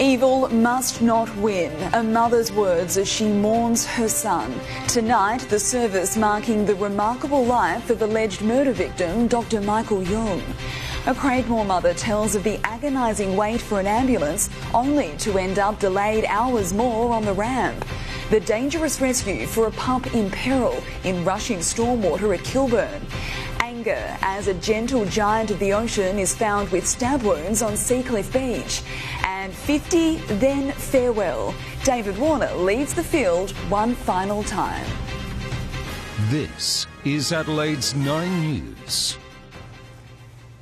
Evil must not win, a mother's words as she mourns her son. Tonight, the service marking the remarkable life of alleged murder victim Dr. Michael Young. A Craigmore mother tells of the agonising wait for an ambulance only to end up delayed hours more on the ramp. The dangerous rescue for a pup in peril in rushing stormwater at Kilburn. Anger as a gentle giant of the ocean is found with stab wounds on Seacliff Beach. And 50, then farewell. David Warner leads the field one final time. This is Adelaide's 9 News.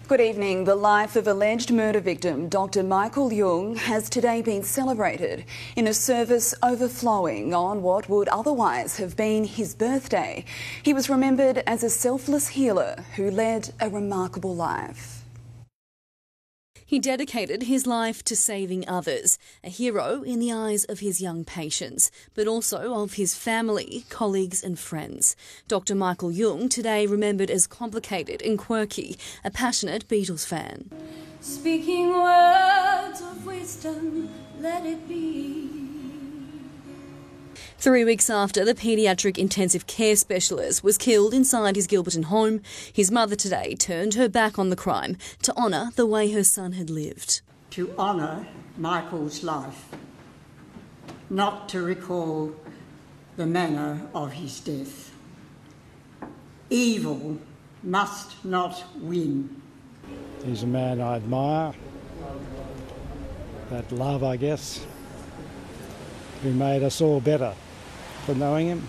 Good evening. The life of alleged murder victim Dr. Michael Young has today been celebrated in a service overflowing on what would otherwise have been his birthday. He was remembered as a selfless healer who led a remarkable life. He dedicated his life to saving others, a hero in the eyes of his young patients, but also of his family, colleagues and friends. Dr. Michael Young, today remembered as complicated and quirky, a passionate Beatles fan. Speaking words of wisdom, let it be. 3 weeks after the paediatric intensive care specialist was killed inside his Gilberton home, his mother today turned her back on the crime to honour the way her son had lived. To honour Michael's life, not to recall the manner of his death. Evil must not win. He's a man I admire, that love, I guess, who made us all better for knowing him.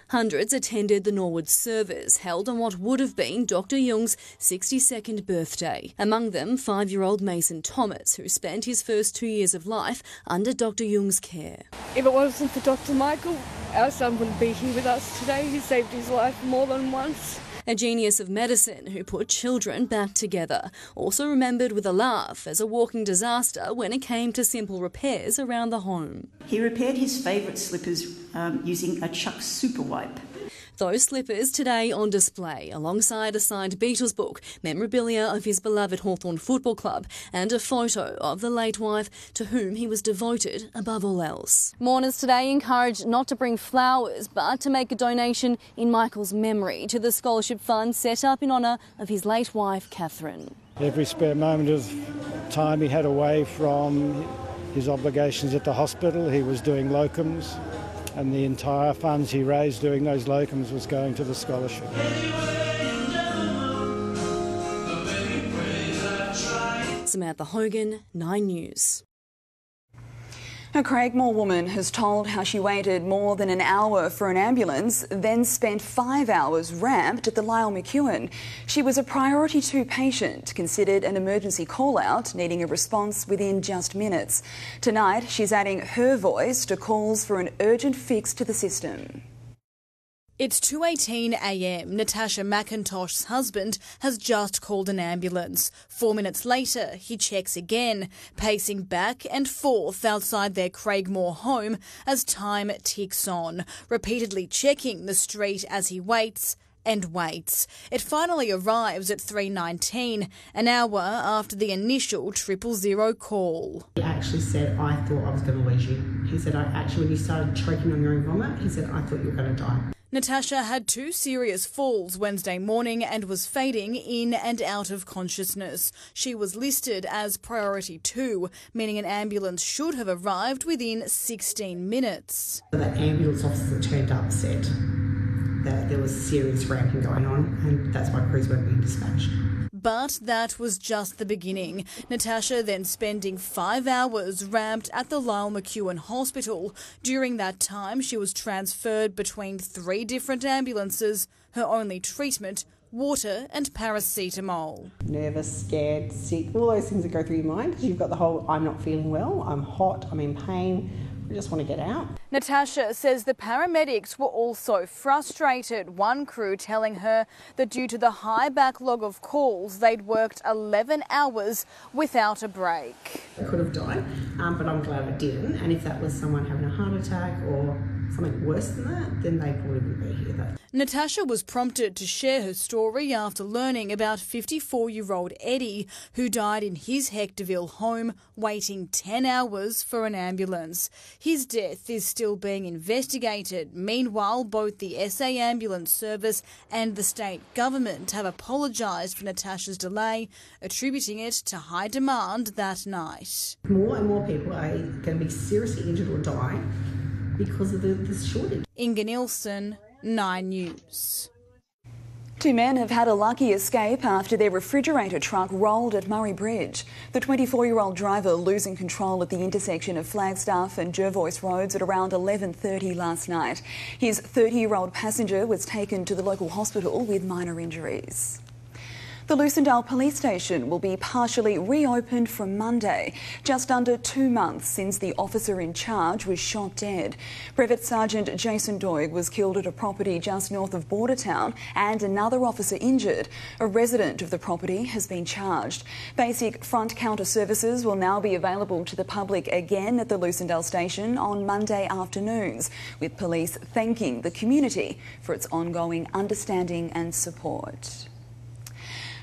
Hundreds attended the Norwood service held on what would have been Dr. Young's 62nd birthday. Among them, 5-year-old Mason Thomas, who spent his first 2 years of life under Dr. Young's care. If it wasn't for Dr. Michael, our son wouldn't be here with us today. He saved his life more than once. A genius of medicine who put children back together. Also remembered with a laugh as a walking disaster when it came to simple repairs around the home. He repaired his favourite slippers using a Chuck super wipe. Those slippers today on display alongside a signed Beatles book, memorabilia of his beloved Hawthorn Football Club and a photo of the late wife to whom he was devoted above all else. Mourners today encouraged not to bring flowers but to make a donation in Michael's memory to the scholarship fund set up in honour of his late wife Catherine. Every spare moment of time he had away from his obligations at the hospital, he was doing locums, and the entire funds he raised doing those locums was going to the scholarship. Samantha Hogan, 9 News. A Craigmore woman has told how she waited more than an hour for an ambulance, then spent 5 hours ramped at the Lyle McEwen. She was a priority 2 patient, considered an emergency call-out, needing a response within just minutes. Tonight, she's adding her voice to calls for an urgent fix to the system. It's 2:18 a.m. Natasha McIntosh's husband has just called an ambulance. 4 minutes later, he checks again, pacing back and forth outside their Craigmore home as time ticks on, repeatedly checking the street as he waits and waits. It finally arrives at 3:19, an hour after the initial 000 call. He actually said, I thought I was going to lose you. He said, when you started choking on your own vomit, he said, I thought you were going to die. Natasha had 2 serious falls Wednesday morning and was fading in and out of consciousness. She was listed as priority 2, meaning an ambulance should have arrived within 16 minutes. The ambulance officer turned up said that there was serious ramping going on, and that's why crews weren't being dispatched. But that was just the beginning. Natasha then spending 5 hours ramped at the Lyle McEwen Hospital. During that time, she was transferred between 3 different ambulances. Her only treatment, water and paracetamol. Nervous, scared, sick, all those things that go through your mind because you've got the whole I'm not feeling well, I'm hot, I'm in pain, I just want to get out. Natasha says the paramedics were also frustrated, one crew telling her that due to the high backlog of calls, they'd worked 11 hours without a break. I could have died, but I'm glad I didn't, and if that was someone having a heart attack or something worse than that, then they probably wouldn't be here though. Natasha was prompted to share her story after learning about 54-year-old Eddie, who died in his Hectorville home, waiting 10 hours for an ambulance. His death is still being investigated. Meanwhile, both the SA Ambulance Service and the state government have apologised for Natasha's delay, attributing it to high demand that night. More and more people are going to be seriously injured or die because of this shortage. Inga Nielsen, 9 News. Two men have had a lucky escape after their refrigerator truck rolled at Murray Bridge. The 24-year-old driver losing control at the intersection of Flagstaff and Jervois Roads at around 11:30 last night. His 30-year-old passenger was taken to the local hospital with minor injuries. The Lucindale Police Station will be partially reopened from Monday, just under 2 months since the officer in charge was shot dead. Brevet Sergeant Jason Doig was killed at a property just north of Bordertown and another officer injured. A resident of the property has been charged. Basic front counter services will now be available to the public again at the Lucindale Station on Monday afternoons, with police thanking the community for its ongoing understanding and support.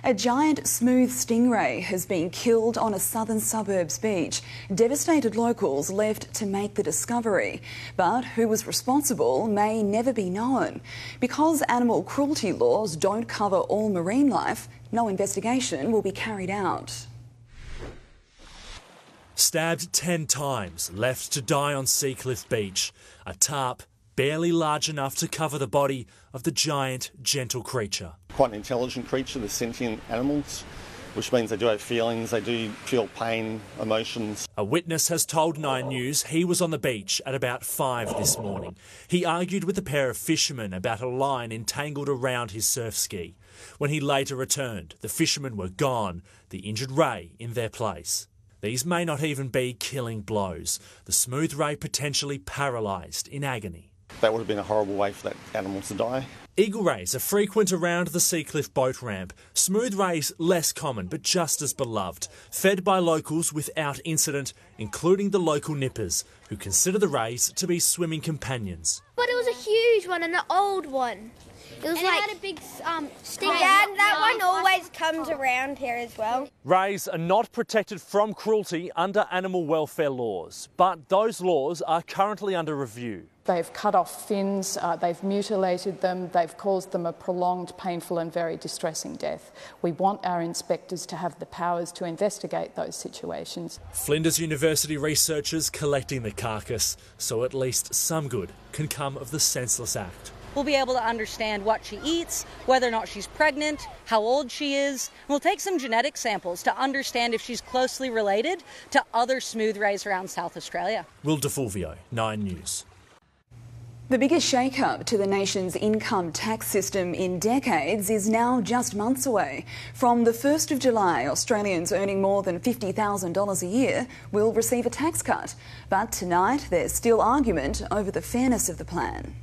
A giant smooth stingray has been killed on a southern suburbs beach. Devastated locals left to make the discovery. But who was responsible may never be known. Because animal cruelty laws don't cover all marine life, no investigation will be carried out. Stabbed 10 times, left to die on Seacliff Beach. A tarp barely large enough to cover the body of the giant, gentle creature. Quite an intelligent creature, they're sentient animals, which means they do have feelings, they do feel pain, emotions. A witness has told 9 News he was on the beach at about 5 this morning. He argued with a pair of fishermen about a line entangled around his surf ski. When he later returned, the fishermen were gone, the injured ray in their place. These may not even be killing blows. The smooth ray potentially paralysed in agony. That would have been a horrible way for that animal to die. Eagle rays are frequent around the Seacliff boat ramp. Smooth rays less common, but just as beloved. Fed by locals without incident, including the local nippers, who consider the rays to be swimming companions. But it was a huge one and an old one. It was like it had a big sting. Yeah, and that one always comes around here as well. Rays are not protected from cruelty under animal welfare laws, but those laws are currently under review. They've cut off fins, they've mutilated them, they've caused them a prolonged, painful and very distressing death. We want our inspectors to have the powers to investigate those situations. Flinders University researchers collecting the carcass, so at least some good can come of the senseless act. We'll be able to understand what she eats, whether or not she's pregnant, how old she is. We'll take some genetic samples to understand if she's closely related to other smooth rays around South Australia. Will DeFulvio, 9 News. The biggest shake-up to the nation's income tax system in decades is now just months away. From the 1st of July, Australians earning more than $50,000 a year will receive a tax cut. But tonight, there's still argument over the fairness of the plan.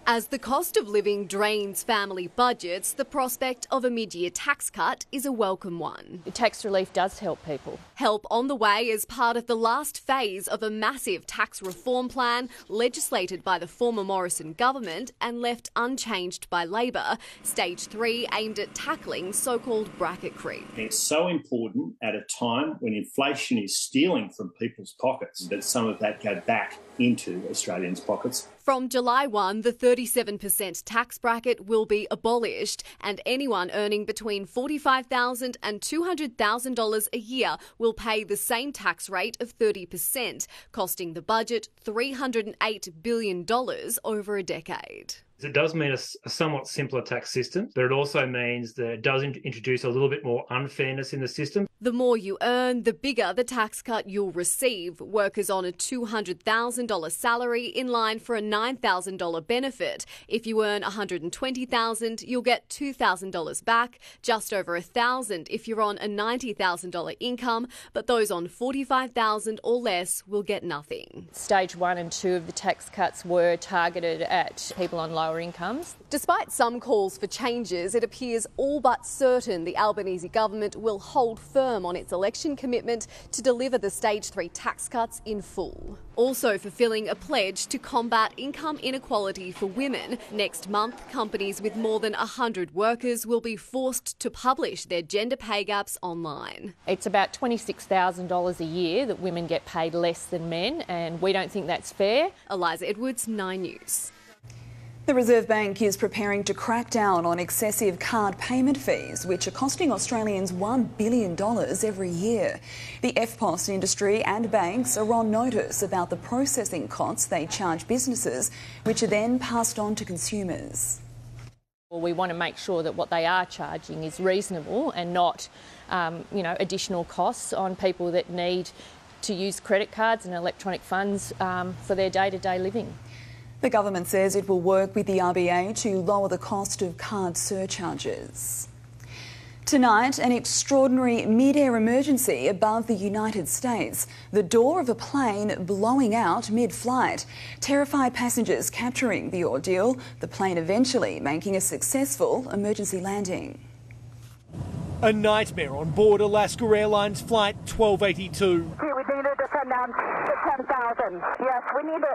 As the cost of living drains family budgets, the prospect of a mid-year tax cut is a welcome one. Tax relief does help people. Help on the way as part of the last phase of a massive tax reform plan legislated by the former Morrison government and left unchanged by Labor. Stage 3 aimed at tackling so-called bracket creep. It's so important at a time when inflation is stealing from people's pockets that some of that go back into Australians' pockets. From July 1, the 37% tax bracket will be abolished and anyone earning between $45,000 and $200,000 a year will pay the same tax rate of 30%, costing the budget $308 billion over a decade. It does mean a somewhat simpler tax system, but it also means that it does introduce a little bit more unfairness in the system. The more you earn, the bigger the tax cut you'll receive. Workers on a $200,000 salary in line for a $9,000 benefit. If you earn $120,000, you'll get $2,000 back, just over $1,000 if you're on a $90,000 income, but those on $45,000 or less will get nothing. Stage 1 and 2 of the tax cuts were targeted at people on lower lower incomes. Despite some calls for changes, it appears all but certain the Albanese government will hold firm on its election commitment to deliver the Stage 3 tax cuts in full. Also fulfilling a pledge to combat income inequality for women. Next month, companies with more than 100 workers will be forced to publish their gender pay gaps online. It's about $26,000 a year that women get paid less than men, and we don't think that's fair. Eliza Edwards, 9 News. The Reserve Bank is preparing to crack down on excessive card payment fees, which are costing Australians $1 billion every year. The FPOS industry and banks are on notice about the processing costs they charge businesses, which are then passed on to consumers. We want to make sure that what they are charging is reasonable and not, additional costs on people that need to use credit cards and electronic funds for their day-to-day living. The government says it will work with the RBA to lower the cost of card surcharges. Tonight, an extraordinary mid-air emergency above the United States. The door of a plane blowing out mid-flight. Terrified passengers capturing the ordeal, the plane eventually making a successful emergency landing. A nightmare on board Alaska Airlines Flight 1282. We needed to send down to 10,000. Yes, we needed it.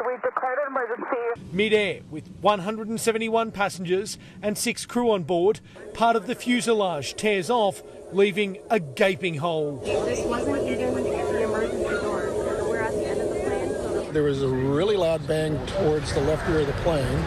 We declared an emergency. Mid-air with 171 passengers and 6 crew on board, part of the fuselage tears off, leaving a gaping hole. This wasn't even the emergency door. We're at the end of the plane. There was a really loud bang towards the left rear of the plane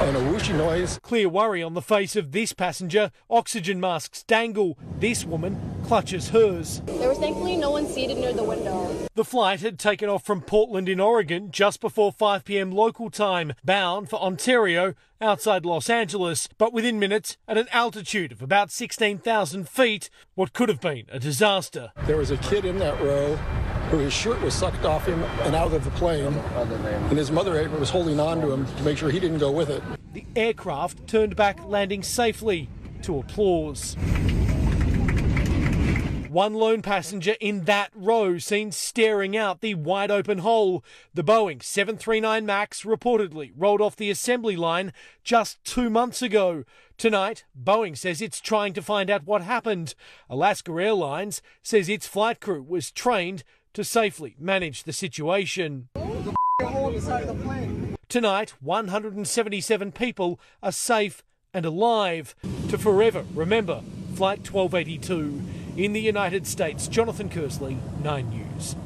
and a whooshing noise. Clear worry on the face of this passenger. Oxygen masks dangle. This woman clutches hers. There was thankfully no one seated near the window. The flight had taken off from Portland in Oregon just before 5 p.m. local time, bound for Ontario outside Los Angeles, but within minutes at an altitude of about 16,000 feet, what could have been a disaster. There was a kid in that row who his shirt was sucked off him and out of the plane, and his mother was holding on to him to make sure he didn't go with it. The aircraft turned back, landing safely to applause. One lone passenger in that row seen staring out the wide-open hole. The Boeing 737 MAX reportedly rolled off the assembly line just 2 months ago. Tonight, Boeing says it's trying to find out what happened. Alaska Airlines says its flight crew was trained to safely manage the situation. Tonight, 177 people are safe and alive. To forever remember Flight 1282. In the United States, Jonathan Kersley, 9 News.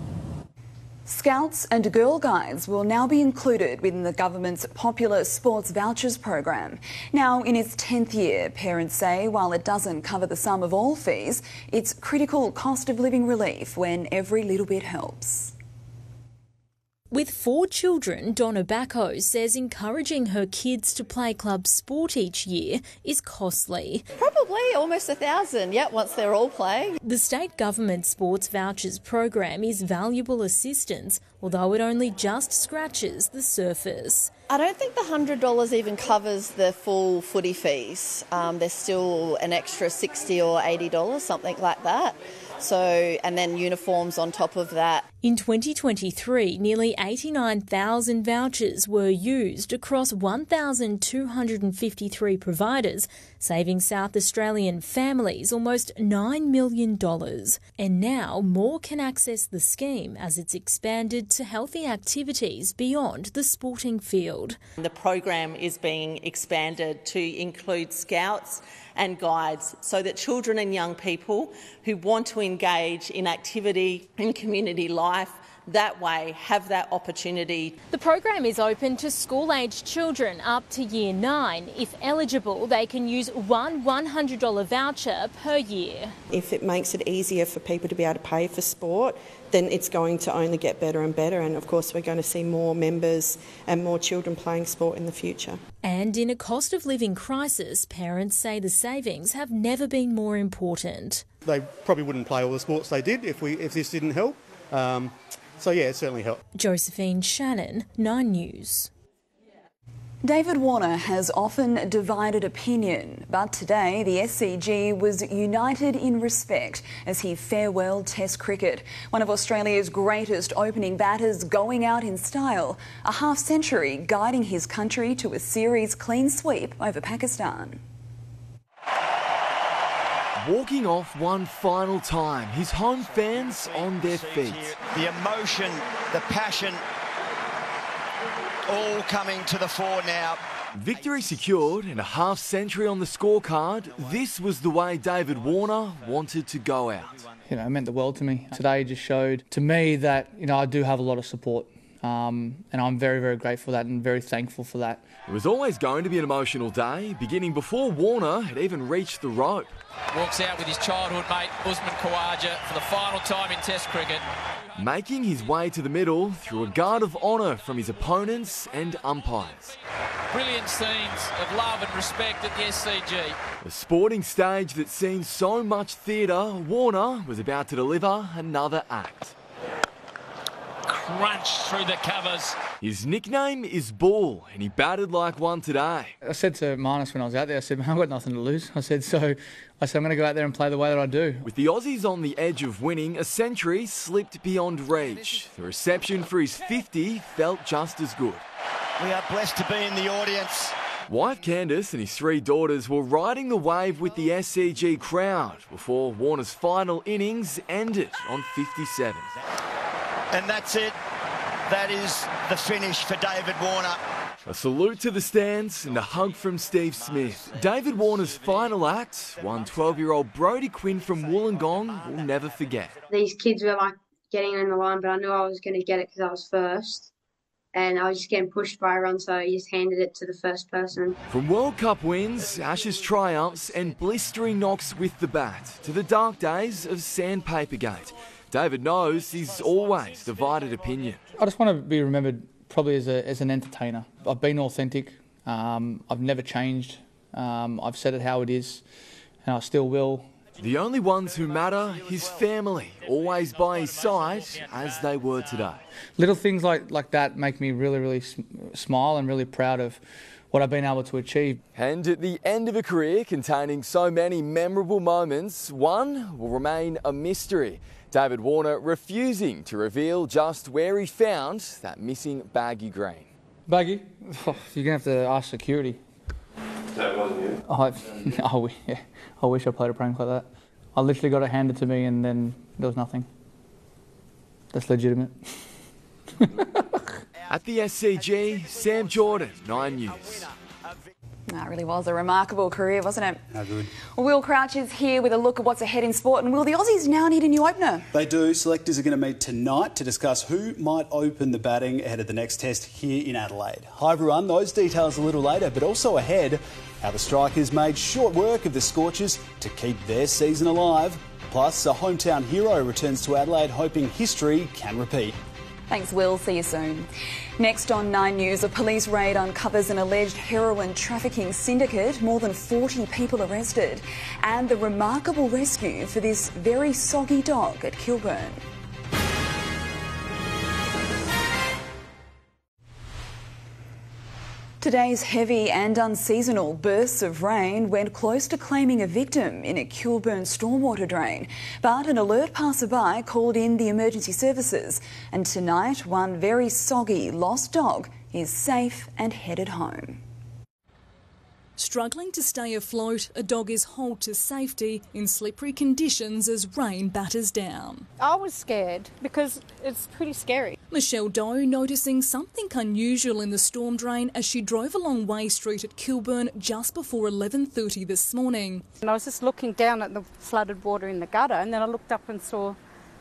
Scouts and Girl Guides will now be included within the government's popular sports vouchers program. Now, in its 10th year, parents say while it doesn't cover the sum of all fees, it's critical cost of living relief when every little bit helps. With 4 children, Donna Bacco says encouraging her kids to play club sport each year is costly. Probably almost $1,000, once they're all playing. The state government sports vouchers program is valuable assistance, although it only just scratches the surface. I don't think the $100 even covers the full footy fees. There's still an extra $60 or $80, something like that. So, and then uniforms on top of that. In 2023, nearly 89,000 vouchers were used across 1,253 providers, saving South Australian families almost $9 million. And now more can access the scheme as it's expanded to healthy activities beyond the sporting field. The program is being expanded to include scouts and guides so that children and young people who want to engage in activity in community life that way have that opportunity. The program is open to school-aged children up to Year 9. If eligible, they can use one $100 voucher per year. If it makes it easier for people to be able to pay for sport, then it's going to only get better and better, and of course we're going to see more members and more children playing sport in the future. And in a cost of living crisis, parents say the savings have never been more important. They probably wouldn't play all the sports they did if this didn't help. So yeah, it certainly helped. Josephine Shannon, 9 News. David Warner has often divided opinion, but today the SCG was united in respect as he farewelled Test cricket. One of Australia's greatest opening batters going out in style, a half-century guiding his country to a series clean sweep over Pakistan. Walking off one final time, his home fans on their feet. The emotion, the passion, all coming to the fore now. Victory secured and a half-century on the scorecard. This was the way David Warner wanted to go out. You know, it meant the world to me. Today just showed to me that, you know, I do have a lot of support. And I'm very, very grateful for that and very thankful for that. It was always going to be an emotional day, beginning before Warner had even reached the rope. Walks out with his childhood mate, Usman Khawaja, for the final time in Test cricket. Making his way to the middle through a guard of honour from his opponents and umpires. Brilliant scenes of love and respect at the SCG. A sporting stage that's seen so much theatre, Warner was about to deliver another act. Crunch through the covers. His nickname is Bull, and he batted like one today. I said to Marnus when I was out there, I said, man, I've got nothing to lose. I said, I'm going to go out there and play the way that I do. With the Aussies on the edge of winning, a century slipped beyond reach. The reception for his 50 felt just as good. We are blessed to be in the audience. Wife Candice and his 3 daughters were riding the wave with the SCG crowd before Warner's final innings ended on 57. And that's it. That is the finish for David Warner. A salute to the stands and a hug from Steve Smith. David Warner's final act, one 12-year-old Brodie Quinn from Wollongong will never forget. These kids were like getting in the line, but I knew I was going to get it because I was first. And I was just getting pushed by everyone, so I just handed it to the first person. From World Cup wins, Ashes triumphs and blistering knocks with the bat to the dark days of Sandpapergate, David knows he's always divided opinion. I just want to be remembered probably as an entertainer. I've been authentic. I've never changed. I've said it how it is, and I still will. The only ones who matter, his family, always by his side, as they were today. Little things like that make me really, really smile and really proud of what I've been able to achieve. And at the end of a career containing so many memorable moments, one will remain a mystery. David Warner refusing to reveal just where he found that missing baggy green. Baggy? Oh, you're going to have to ask security. That wasn't you? I wish I played a prank like that. I literally got it handed to me and then there was nothing. That's legitimate. At the SCG, Sam Jordan, 9 News. That really was a remarkable career, wasn't it? How good. Well, Will Crouch is here with a look at what's ahead in sport. And Will, the Aussies now need a new opener. They do. Selectors are going to meet tonight to discuss who might open the batting ahead of the next test here in Adelaide. Hi everyone, those details a little later, but also ahead, how the Strikers made short work of the Scorchers to keep their season alive. Plus, a hometown hero returns to Adelaide hoping history can repeat. Thanks, Will. See you soon. Next on 9 News, a police raid uncovers an alleged heroin trafficking syndicate, more than 40 people arrested, and the remarkable rescue for this very soggy dog at Kilburn. Today's heavy and unseasonal bursts of rain went close to claiming a victim in a Kilburn stormwater drain. But an alert passerby called in the emergency services. And tonight, one very soggy lost dog is safe and headed home. Struggling to stay afloat, a dog is hauled to safety in slippery conditions as rain batters down. I was scared because it's pretty scary. Michelle Doe noticing something unusual in the storm drain as she drove along Way Street at Kilburn just before 11:30 this morning. And I was just looking down at the flooded water in the gutter, and then I looked up and saw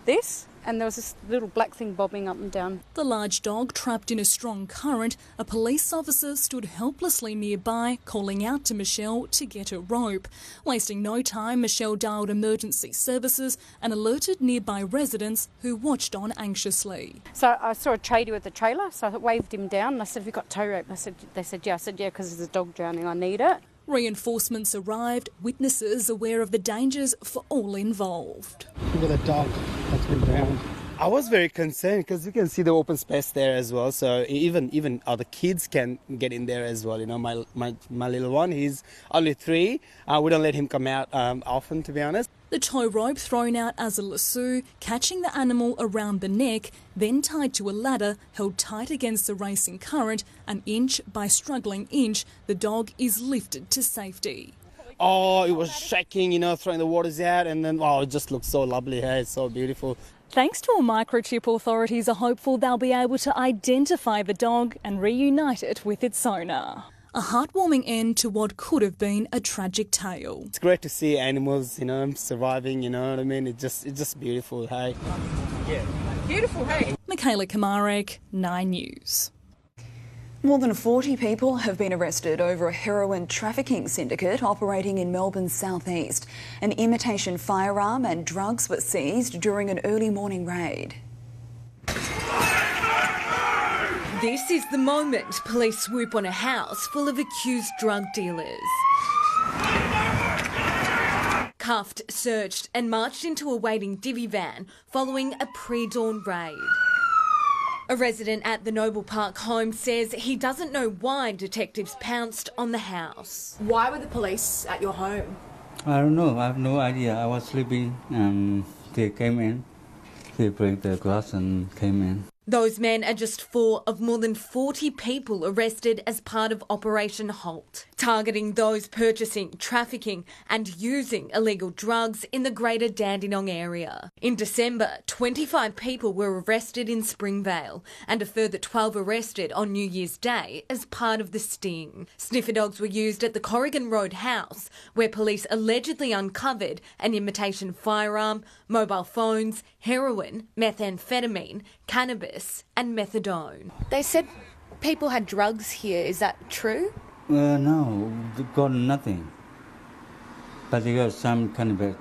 this, and there was this little black thing bobbing up and down. The large dog trapped in a strong current, a police officer stood helplessly nearby, calling out to Michelle to get a rope. Wasting no time, Michelle dialed emergency services and alerted nearby residents who watched on anxiously. So I saw a tradie with a trailer, so I waved him down and I said, "Have you got tow rope?" They said, "Yeah." I said, "Yeah, because there's a dog drowning, I need it." Reinforcements arrived, witnesses aware of the dangers for all involved. Look at that dog that's been drowned. I was very concerned because you can see the open space there as well. So even other kids can get in there as well. You know, my little one, he's only 3. We don't let him come out often, to be honest. The tow rope thrown out as a lasso, catching the animal around the neck, then tied to a ladder held tight against the racing current, and inch by struggling inch, the dog is lifted to safety. Oh, it was shaking, you know, throwing the waters out, and then, it just looks so lovely. Hey, it's so beautiful. Thanks to a microchip, authorities are hopeful they'll be able to identify the dog and reunite it with its owner. A heartwarming end to what could have been a tragic tale. It's great to see animals, you know, surviving, you know what I mean? It's just beautiful, hey? Yeah. Beautiful, hey? Michaela Kamarek, 9 News. More than 40 people have been arrested over a heroin trafficking syndicate operating in Melbourne's southeast. An imitation firearm and drugs were seized during an early morning raid. This is the moment police swoop on a house full of accused drug dealers. Cuffed, searched and marched into a waiting divvy van following a pre-dawn raid. A resident at the Noble Park home says he doesn't know why detectives pounced on the house. Why were the police at your home? I don't know. I have no idea. I was sleeping and they came in. They broke the glass and came in. Those men are just 4 of more than 40 people arrested as part of Operation Halt, targeting those purchasing, trafficking and using illegal drugs in the greater Dandenong area. In December, 25 people were arrested in Springvale and a further 12 arrested on New Year's Day as part of the sting. Sniffer dogs were used at the Corrigan Road house, where police allegedly uncovered an imitation firearm, mobile phones, heroin, methamphetamine, cannabis and methadone. They said people had drugs here. Is that true? No, they got nothing. But they got some cannabis,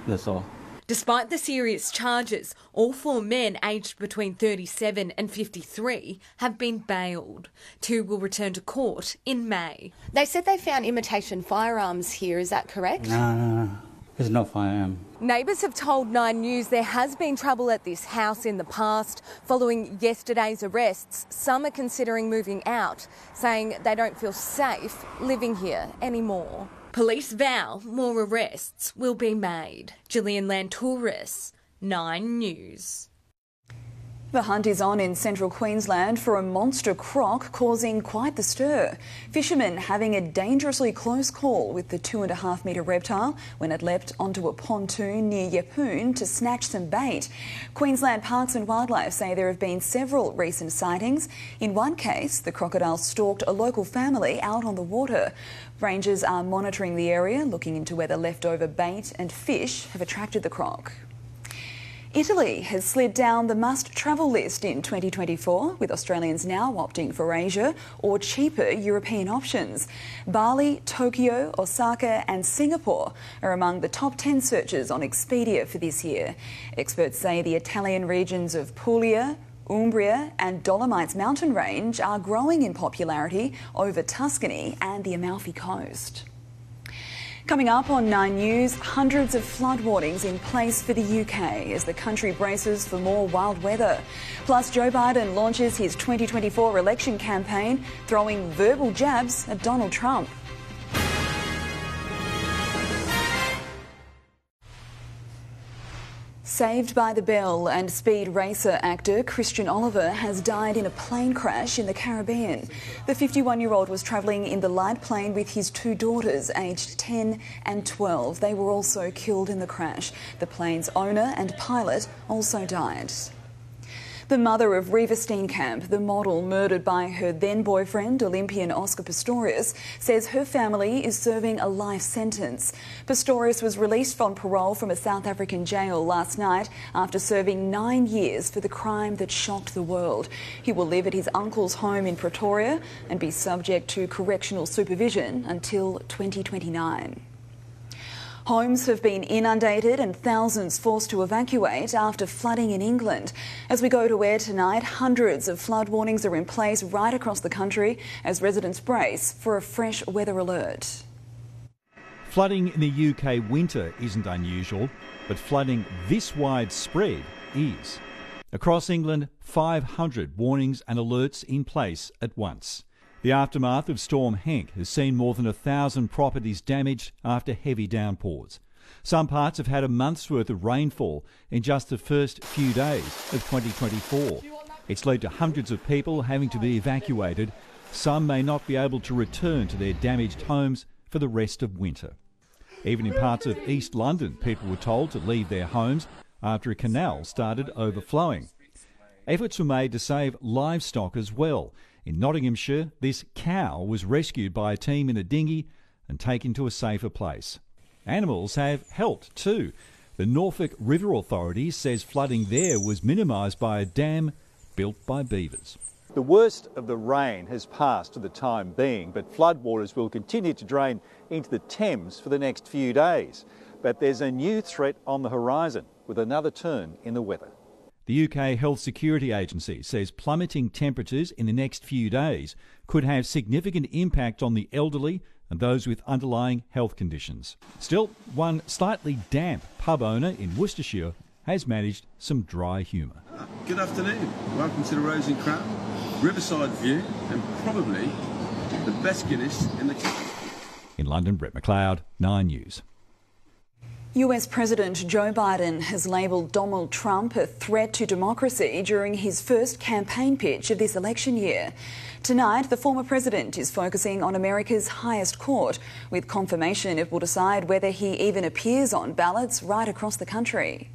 that's all. Despite the serious charges, all 4 men aged between 37 and 53 have been bailed. 2 will return to court in May. They said they found imitation firearms here. Is that correct? No. There's no firearm. Neighbours have told 9 News there has been trouble at this house in the past. Following yesterday's arrests, some are considering moving out, saying they don't feel safe living here anymore. Police vow more arrests will be made. Gillian Lantouris, 9 News. The hunt is on in central Queensland for a monster croc causing quite the stir. Fishermen having a dangerously close call with the 2.5 metre reptile when it leapt onto a pontoon near Yeppoon to snatch some bait. Queensland Parks and Wildlife say there have been several recent sightings. In one case, the crocodile stalked a local family out on the water. Rangers are monitoring the area, looking into whether leftover bait and fish have attracted the croc. Italy has slid down the must-travel list in 2024, with Australians now opting for Asia or cheaper European options. Bali, Tokyo, Osaka and Singapore are among the top 10 searches on Expedia for this year. Experts say the Italian regions of Puglia, Umbria and Dolomites mountain range are growing in popularity over Tuscany and the Amalfi Coast. Coming up on 9 News, hundreds of flood warnings in place for the UK as the country braces for more wild weather. Plus, Joe Biden launches his 2024 election campaign, throwing verbal jabs at Donald Trump. Saved by the Bell and Speed Racer actor Christian Oliver has died in a plane crash in the Caribbean. The 51-year-old was travelling in the light plane with his 2 daughters, aged 10 and 12. They were also killed in the crash. The plane's owner and pilot also died. The mother of Reva Steenkamp, the model murdered by her then-boyfriend, Olympian Oscar Pistorius, says her family is serving a life sentence. Pistorius was released on parole from a South African jail last night after serving 9 years for the crime that shocked the world. He will live at his uncle's home in Pretoria and be subject to correctional supervision until 2029. Homes have been inundated and thousands forced to evacuate after flooding in England. As we go to air tonight, hundreds of flood warnings are in place right across the country as residents brace for a fresh weather alert. Flooding in the UK winter isn't unusual, but flooding this widespread is. Across England, 500 warnings and alerts in place at once. The aftermath of Storm Henk has seen more than 1,000 properties damaged after heavy downpours. Some parts have had a month's worth of rainfall in just the first few days of 2024. It's led to hundreds of people having to be evacuated. Some may not be able to return to their damaged homes for the rest of winter. Even in parts of East London, people were told to leave their homes after a canal started overflowing. Efforts were made to save livestock as well. In Nottinghamshire, this cow was rescued by a team in a dinghy and taken to a safer place. Animals have helped too. The Norfolk River Authority says flooding there was minimised by a dam built by beavers. The worst of the rain has passed for the time being, but floodwaters will continue to drain into the Thames for the next few days. But there's a new threat on the horizon with another turn in the weather. The UK Health Security Agency says plummeting temperatures in the next few days could have significant impact on the elderly and those with underlying health conditions. Still, one slightly damp pub owner in Worcestershire has managed some dry humour. Good afternoon. Welcome to the Rose and Crown. Riverside view and probably the best Guinness in the country. In London, Brett McLeod, 9 News. US President Joe Biden has labelled Donald Trump a threat to democracy during his first campaign pitch of this election year. Tonight, the former president is focusing on America's highest court, with confirmation it will decide whether he even appears on ballots right across the country.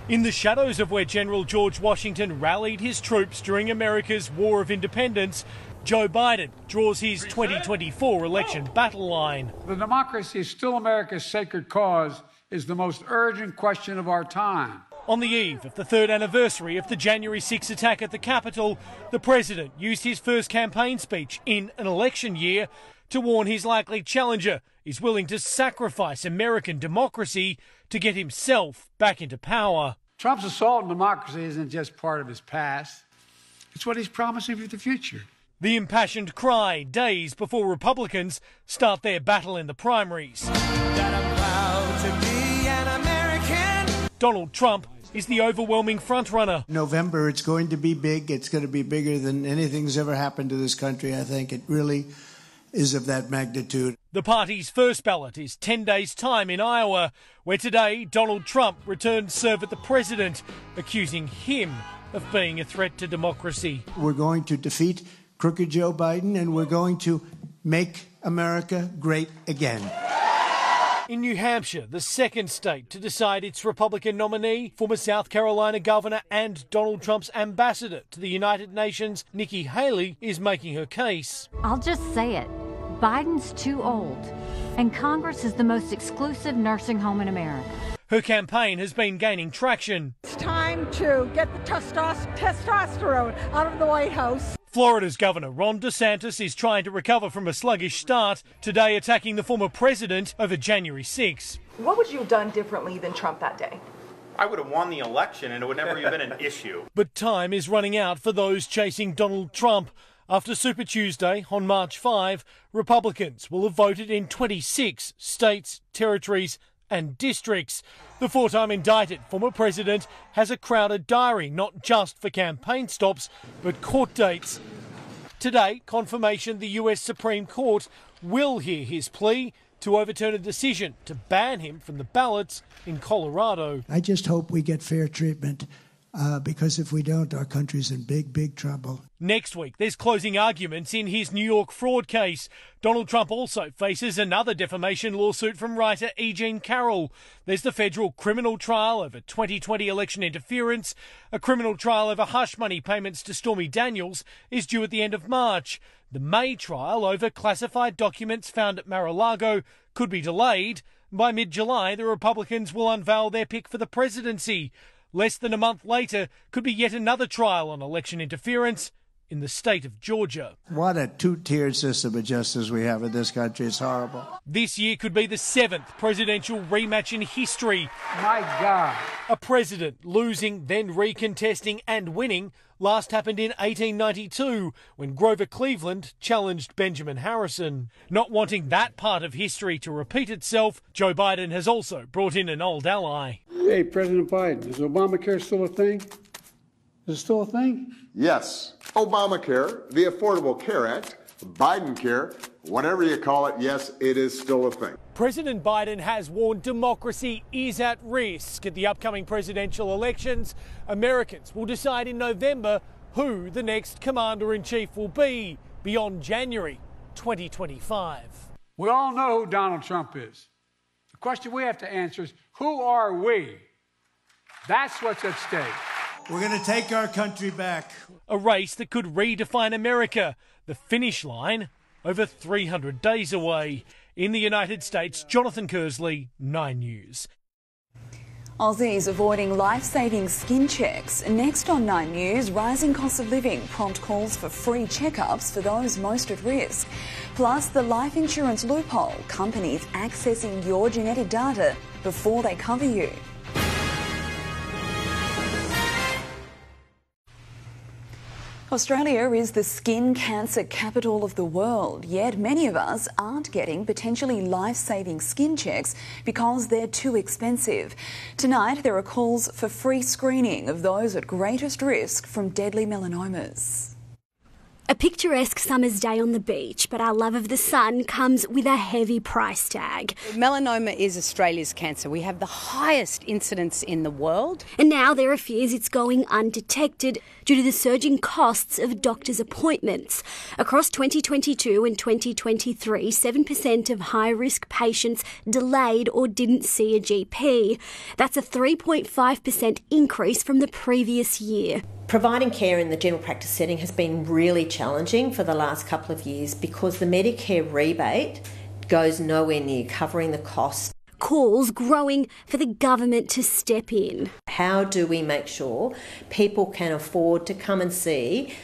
In the shadows of where General George Washington rallied his troops during America's War of Independence, Joe Biden draws his 2024 election battle line. The democracy is still America's sacred cause is the most urgent question of our time. On the eve of the third anniversary of the January 6 attack at the Capitol, the president used his first campaign speech in an election year to warn his likely challenger is willing to sacrifice American democracy to get himself back into power. Trump's assault on democracy isn't just part of his past. It's what he's promising for the future. The impassioned cry days before Republicans start their battle in the primaries. That I'm proud to be an American. Donald Trump is the overwhelming frontrunner. November, it's going to be big. It's going to be bigger than anything's ever happened to this country. I think it really is of that magnitude. The party's first ballot is 10 days' time in Iowa, where today Donald Trump returned serve at the president, accusing him of being a threat to democracy. We're going to defeat crooked Joe Biden, and we're going to make America great again. In New Hampshire, the second state to decide its Republican nominee, former South Carolina governor and Donald Trump's ambassador to the United Nations, Nikki Haley, is making her case. I'll just say it. Biden's too old, and Congress is the most exclusive nursing home in America. Her campaign has been gaining traction. It's time to get the testosterone out of the White House. Florida's Governor Ron DeSantis is trying to recover from a sluggish start, today attacking the former president over January 6. What would you have done differently than Trump that day? I would have won the election and it would never have been an issue. But time is running out for those chasing Donald Trump. After Super Tuesday on March 5, Republicans will have voted in 26 states, territories and districts. The four-time indicted former president has a crowded diary, not just for campaign stops, but court dates. Today, confirmation the US Supreme Court will hear his plea to overturn a decision to ban him from the ballots in Colorado. I just hope we get fair treatment, because if we don't, our country's in big, big trouble. Next week, there's closing arguments in his New York fraud case. Donald Trump also faces another defamation lawsuit from writer E. Jean Carroll. There's the federal criminal trial over 2020 election interference. A criminal trial over hush money payments to Stormy Daniels is due at the end of March. The May trial over classified documents found at Mar-a-Lago could be delayed. By mid-July, the Republicans will unveil their pick for the presidency. Less than a month later could be yet another trial on election interference in the state of Georgia. What a two-tiered system of justice we have in this country. It's horrible. This year could be the 7th presidential rematch in history. My God. A president losing, then recontesting and winning last happened in 1892 when Grover Cleveland challenged Benjamin Harrison. Not wanting that part of history to repeat itself, Joe Biden has also brought in an old ally. Hey, President Biden, is Obamacare still a thing? Is it still a thing? Yes. Obamacare, the Affordable Care Act, Biden Care, whatever you call it, yes, it is still a thing. President Biden has warned democracy is at risk. At the upcoming presidential elections, Americans will decide in November who the next commander-in-chief will be beyond January 2025. We all know who Donald Trump is. The question we have to answer is, who are we? That's what's at stake. We're going to take our country back. A race that could redefine America. The finish line over 300 days away. In the United States, Jonathan Kersley, 9 News. Aussies avoiding life-saving skin checks. Next on 9 News, rising costs of living prompt calls for free checkups for those most at risk. Plus, the life insurance loophole, companies accessing your genetic data before they cover you. Australia is the skin cancer capital of the world, yet many of us aren't getting potentially life-saving skin checks because they're too expensive. Tonight, there are calls for free screening of those at greatest risk from deadly melanomas. A picturesque summer's day on the beach, but our love of the sun comes with a heavy price tag. Melanoma is Australia's cancer. We have the highest incidence in the world. And now there are fears it's going undetected due to the surging costs of doctors' appointments. Across 2022 and 2023, 7% of high-risk patients delayed or didn't see a GP. That's a 3.5% increase from the previous year. Providing care in the general practice setting has been really challenging for the last couple of years because the Medicare rebate goes nowhere near covering the cost. Calls growing for the government to step in. How do we make sure people can afford to come and see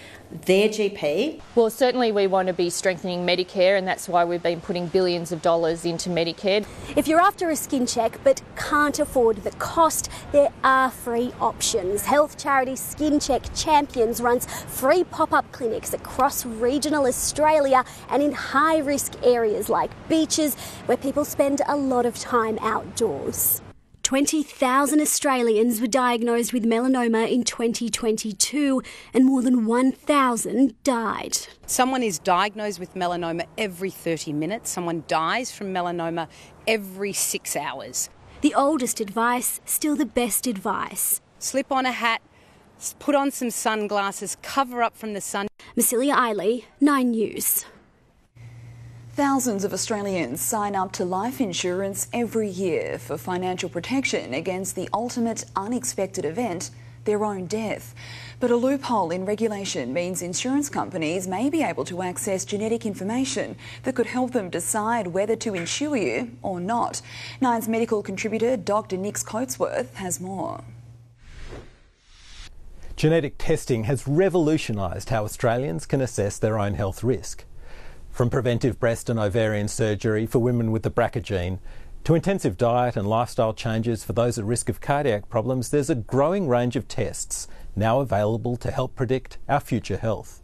their GP? Well, certainly we want to be strengthening Medicare, and that's why we've been putting billions of dollars into Medicare. If you're after a skin check but can't afford the cost, there are free options. Health charity Skin Check Champions runs free pop-up clinics across regional Australia and in high-risk areas like beaches where people spend a lot of time outdoors. 20,000 Australians were diagnosed with melanoma in 2022 and more than 1,000 died. Someone is diagnosed with melanoma every 30 minutes. Someone dies from melanoma every 6 hours. The oldest advice, still the best advice. Slip on a hat, put on some sunglasses, cover up from the sun. Massilia Eiley, 9 News. Thousands of Australians sign up to life insurance every year for financial protection against the ultimate unexpected event, their own death. But a loophole in regulation means insurance companies may be able to access genetic information that could help them decide whether to insure you or not. Nine's medical contributor Dr. Nick Coatsworth has more. Genetic testing has revolutionised how Australians can assess their own health risk. From preventive breast and ovarian surgery for women with the BRCA gene to intensive diet and lifestyle changes for those at risk of cardiac problems, there's a growing range of tests now available to help predict our future health.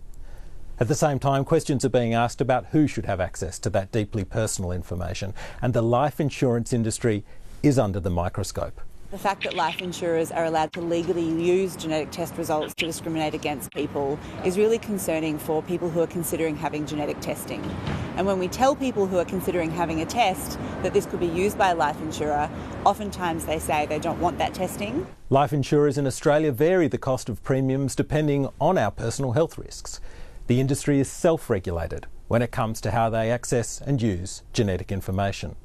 At the same time, questions are being asked about who should have access to that deeply personal information, and the life insurance industry is under the microscope. The fact that life insurers are allowed to legally use genetic test results to discriminate against people is really concerning for people who are considering having genetic testing. And when we tell people who are considering having a test that this could be used by a life insurer, oftentimes they say they don't want that testing. Life insurers in Australia vary the cost of premiums depending on our personal health risks. The industry is self-regulated when it comes to how they access and use genetic information.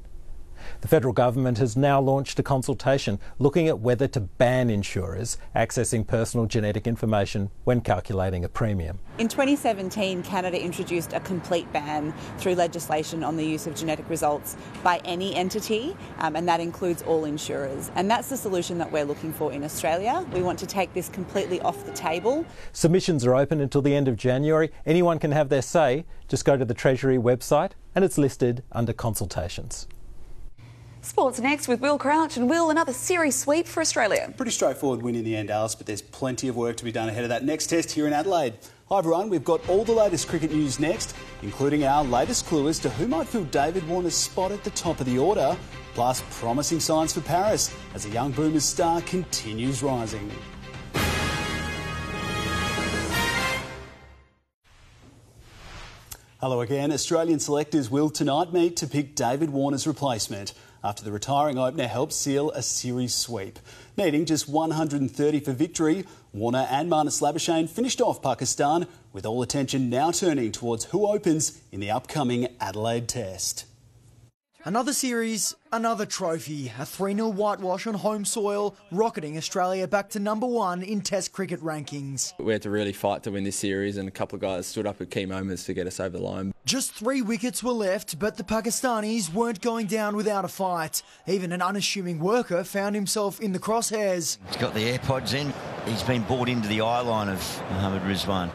The federal government has now launched a consultation looking at whether to ban insurers accessing personal genetic information when calculating a premium. In 2017, Canada introduced a complete ban through legislation on the use of genetic results by any entity, and that includes all insurers. And that's the solution that we're looking for in Australia. We want to take this completely off the table. Submissions are open until the end of January. Anyone can have their say. Just go to the Treasury website and it's listed under consultations. Sports next with Will Crouch. And Will, another series sweep for Australia. Pretty straightforward win in the end, Alice, but there's plenty of work to be done ahead of that next test here in Adelaide. Hi everyone, we've got all the latest cricket news next, including our latest clue as to who might fill David Warner's spot at the top of the order. Plus, promising signs for Paris as a young Boomers star continues rising. Hello again. Australian selectors will tonight meet to pick David Warner's replacement after the retiring opener helped seal a series sweep. Needing just 130 for victory, Warner and Marnus Labuschagne finished off Pakistan, with all attention now turning towards who opens in the upcoming Adelaide Test. Another series, another trophy, a 3-0 whitewash on home soil, rocketing Australia back to number 1 in Test cricket rankings. We had to really fight to win this series, and a couple of guys stood up at key moments to get us over the line. Just 3 wickets were left, but the Pakistanis weren't going down without a fight. Even an unassuming worker found himself in the crosshairs. He's got the AirPods in. He's been brought into the eye line of Mohammad Rizwan.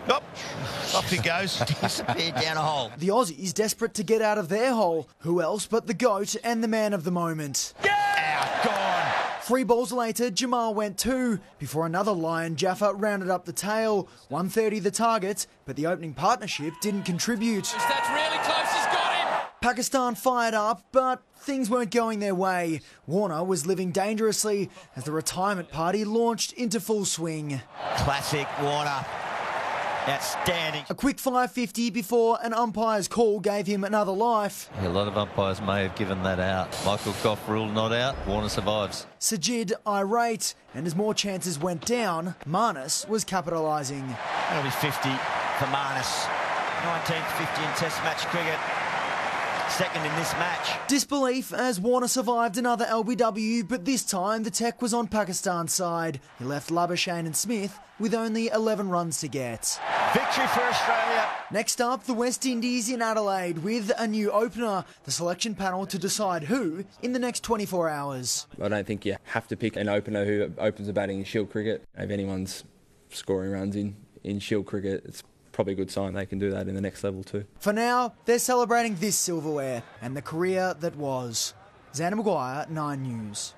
Off he goes. Disappeared down a hole. The Aussies desperate to get out of their hole. Who else but the GOAT and the man of the moment? Out, gone. 3 balls later, Jamal went 2 before another Lion Jaffa rounded up the tail. 130 the target, but the opening partnership didn't contribute. That's really close, he's got him! Pakistan fired up, but things weren't going their way. Warner was living dangerously as the retirement party launched into full swing. Classic Warner. Outstanding. A quick 550 before an umpire's call gave him another life. A lot of umpires may have given that out. Michael Goff ruled not out. Warner survives. Sajid irate, and as more chances went down, Marnus was capitalising. That'll be 50 for Marnus. 19th 50 in Test match cricket. Second in this match. Disbelief as Warner survived another LBW, but this time the tech was on Pakistan's side. He left Labuschagne and Smith with only 11 runs to get. Victory for Australia. Next up, the West Indies in Adelaide with a new opener. The selection panel to decide who in the next 24 hours. I don't think you have to pick an opener who opens the batting in Shield cricket. If anyone's scoring runs in Shield cricket, it's probably a good sign they can do that in the next level too. For now, they're celebrating this silverware and the career that was. Xander Maguire, 9 News.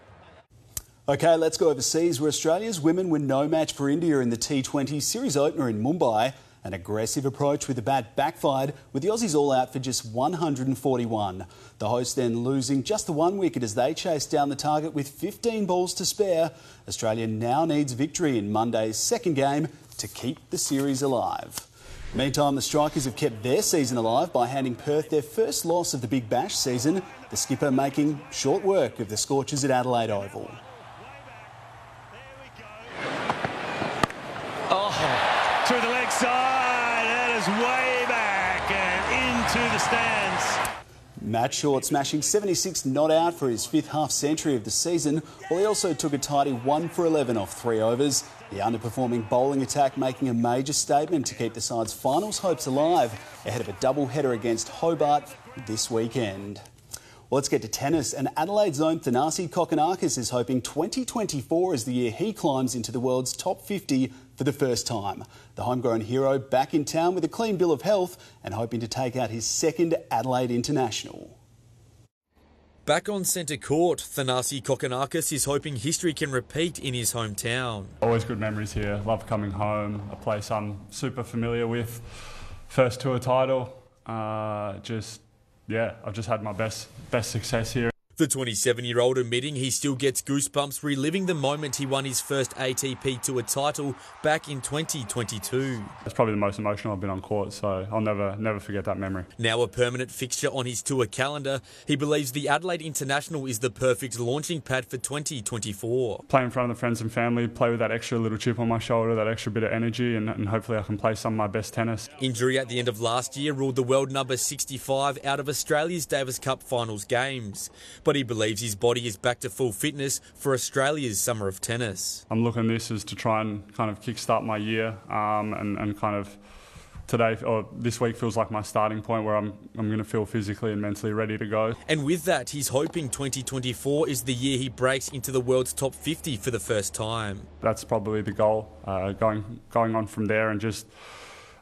OK, let's go overseas where Australia's women were no match for India in the T20 series opener in Mumbai. An aggressive approach with the bat backfired, with the Aussies all out for just 141. The hosts then losing just the 1 wicket as they chased down the target with 15 balls to spare. Australia now needs victory in Monday's second game to keep the series alive. Meantime, the Strikers have kept their season alive by handing Perth their first loss of the Big Bash season, the skipper making short work of the Scorchers at Adelaide Oval. Oh, through the leg side, that is way back and into the stands. Matt Short smashing 76 not out for his 5th half-century of the season, while he also took a tidy 1 for 11 off 3 overs. The underperforming bowling attack making a major statement to keep the side's finals hopes alive ahead of a double-header against Hobart this weekend. Well, let's get to tennis, and Adelaide's own Thanasi Kokkinakis is hoping 2024 is the year he climbs into the world's top 50 for the first time. The homegrown hero back in town with a clean bill of health and hoping to take out his second Adelaide International. Back on centre court, Thanasi Kokkinakis is hoping history can repeat in his hometown. Always good memories here. Love coming home, a place I'm super familiar with. First tour title. I've just had my best success here. The 27-year-old admitting he still gets goosebumps reliving the moment he won his first ATP Tour title back in 2022. It's probably the most emotional I've been on court, so I'll never forget that memory. Now a permanent fixture on his tour calendar, he believes the Adelaide International is the perfect launching pad for 2024. Play in front of the friends and family, play with that extra little chip on my shoulder, that extra bit of energy, and hopefully I can play some of my best tennis. Injury at the end of last year ruled the world number 65 out of Australia's Davis Cup finals games. But he believes his body is back to full fitness for Australia's Summer of Tennis. I'm looking at this as to try and kind of kickstart my year and kind of today or this week feels like my starting point where I'm going to feel physically and mentally ready to go. And with that, he's hoping 2024 is the year he breaks into the world's top 50 for the first time. That's probably the goal, going on from there and just...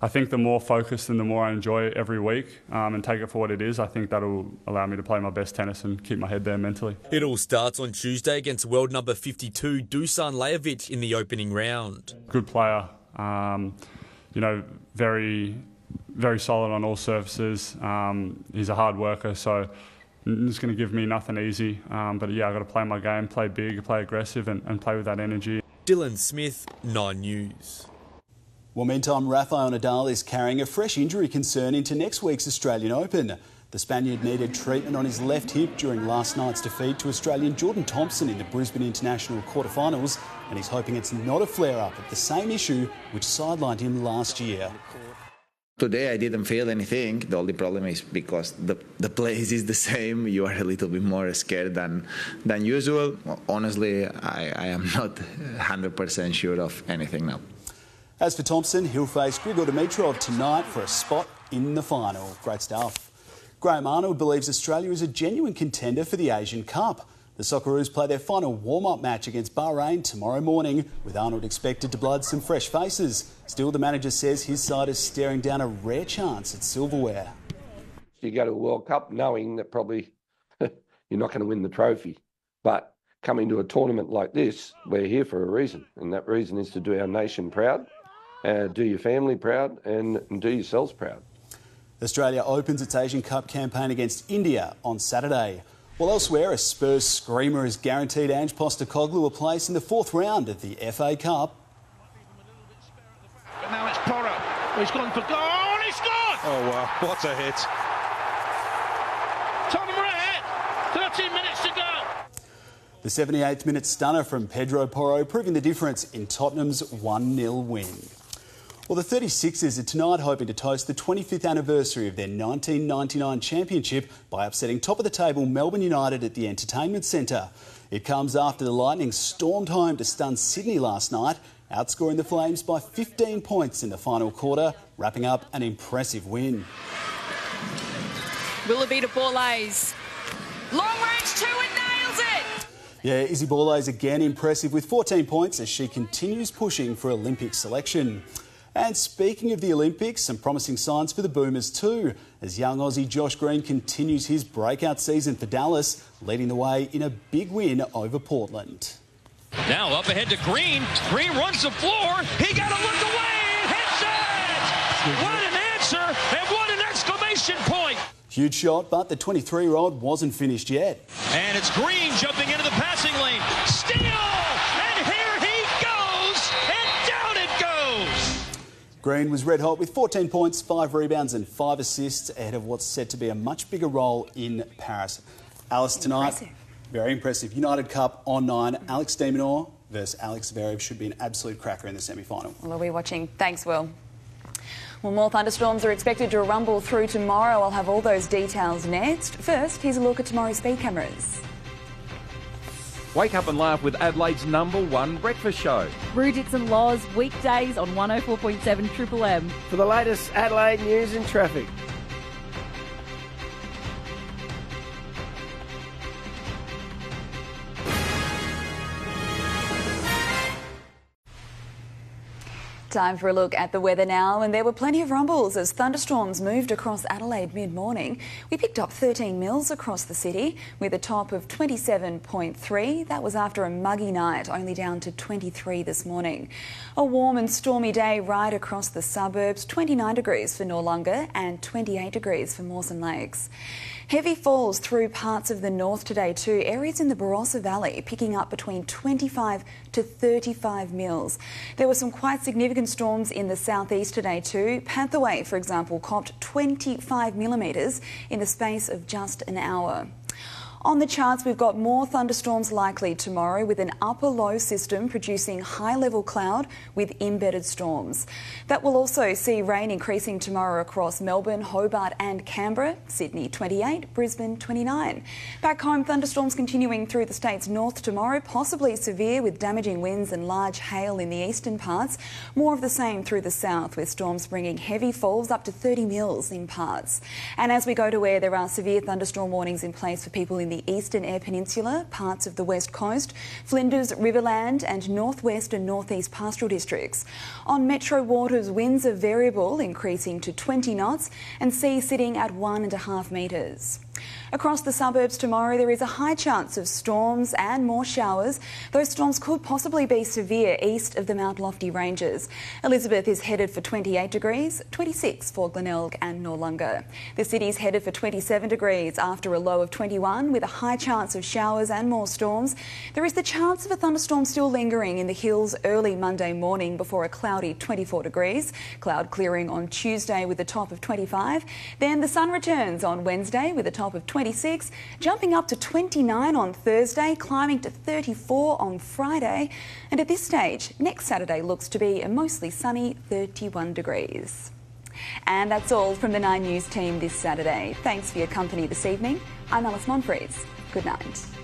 I think the more focused and the more I enjoy it every week and take it for what it is, I think that'll allow me to play my best tennis and keep my head there mentally. It all starts on Tuesday against world number 52, Dusan Lajovic, in the opening round. Good player, very, very solid on all surfaces. He's a hard worker, so It's going to give me nothing easy. But yeah, I've got to play my game, play big, play aggressive and play with that energy. Dylan Smith, 9 News. Well, meantime, Rafael Nadal is carrying a fresh injury concern into next week's Australian Open. The Spaniard needed treatment on his left hip during last night's defeat to Australian Jordan Thompson in the Brisbane International quarterfinals, and he's hoping it's not a flare-up of the same issue which sidelined him last year. Today I didn't feel anything. The only problem is because the place is the same. You are a little bit more scared than usual. Honestly, I am not 100% sure of anything now. As for Thompson, he'll face Grigor Dimitrov tonight for a spot in the final. Great stuff. Graham Arnold believes Australia is a genuine contender for the Asian Cup. The Socceroos play their final warm-up match against Bahrain tomorrow morning, with Arnold expected to blood some fresh faces. Still, the manager says his side is staring down a rare chance at silverware. You go to a World Cup knowing that probably you're not going to win the trophy. But coming to a tournament like this, we're here for a reason. And that reason is to do our nation proud, do your family proud and do yourselves proud. Australia opens its Asian Cup campaign against India on Saturday. While elsewhere, a Spurs screamer has guaranteed Ange Postecoglou a place in the fourth round of the FA Cup. But now it's Porro. He's gone for goal and he scored! Oh, wow, what a hit. Tottenham are ahead. 13 minutes to go. The 78th minute stunner from Pedro Porro proving the difference in Tottenham's 1-0 win. Well, the 36ers are tonight hoping to toast the 25th anniversary of their 1999 championship by upsetting top-of-the-table Melbourne United at the Entertainment Centre. It comes after the Lightning stormed home to stun Sydney last night, outscoring the Flames by 15 points in the final quarter, wrapping up an impressive win. Willabita Borlase. Long range two and nails it! Yeah, Izzy Borlase again impressive with 14 points as she continues pushing for Olympic selection. And speaking of the Olympics, some promising signs for the Boomers too, as young Aussie Josh Green continues his breakout season for Dallas, leading the way in a big win over Portland. Now up ahead to Green. Green runs the floor. He got to look away and hits it! What an answer and what an exclamation point! Huge shot, but the 23-year-old wasn't finished yet. And it's Green jumping into the passing lane. Steal! And here he goes! And down it goes! Green was red hot with 14 points, 5 rebounds and 5 assists ahead of what's set to be a much bigger role in Paris. Alice, tonight, very impressive. United Cup on 9. Alex de Minaur versus Alex Zverev should be an absolute cracker in the semi-final. We'll be watching. Thanks, Will. Well, more thunderstorms are expected to rumble through tomorrow. I'll have all those details next. First, here's a look at tomorrow's speed cameras. Wake up and laugh with Adelaide's #1 breakfast show. Rudits and Laws, weekdays on 104.7 Triple M. For the latest Adelaide news and traffic. Time for a look at the weather now, and there were plenty of rumbles as thunderstorms moved across Adelaide mid-morning. We picked up 13 mils across the city with a top of 27.3. That was after a muggy night, only down to 23 this morning. A warm and stormy day right across the suburbs, 29 degrees for Noarlunga and 28 degrees for Mawson Lakes. Heavy falls through parts of the north today too. Areas in the Barossa Valley picking up between 25 to 35 mils. There were some quite significant storms in the southeast today too. Pantherway, for example, copped 25 millimetres in the space of just an hour. On the charts, we've got more thunderstorms likely tomorrow with an upper low system producing high-level cloud with embedded storms. That will also see rain increasing tomorrow across Melbourne, Hobart and Canberra, Sydney 28, Brisbane 29. Back home, thunderstorms continuing through the state's north tomorrow, possibly severe with damaging winds and large hail in the eastern parts. More of the same through the south with storms bringing heavy falls up to 30 mils in parts. And as we go to air, there are severe thunderstorm warnings in place for people in the eastern Eyre Peninsula, parts of the west coast, Flinders, Riverland and northwest and northeast pastoral districts. On metro waters, winds are variable, increasing to 20 knots and seas sitting at 1.5 metres. Across the suburbs tomorrow, there is a high chance of storms and more showers. Those storms could possibly be severe east of the Mount Lofty Ranges. Elizabeth is headed for 28 degrees, 26 for Glenelg and Noarlunga. The city's headed for 27 degrees after a low of 21 with a high chance of showers and more storms. There is the chance of a thunderstorm still lingering in the hills early Monday morning before a cloudy 24 degrees. Cloud clearing on Tuesday with a top of 25. Then the sun returns on Wednesday with a top of 26, jumping up to 29 on Thursday, climbing to 34 on Friday. And at this stage, next Saturday looks to be a mostly sunny 31 degrees. And that's all from the 9 News team this Saturday. Thanks for your company this evening. I'm Alice Monfries. Good night.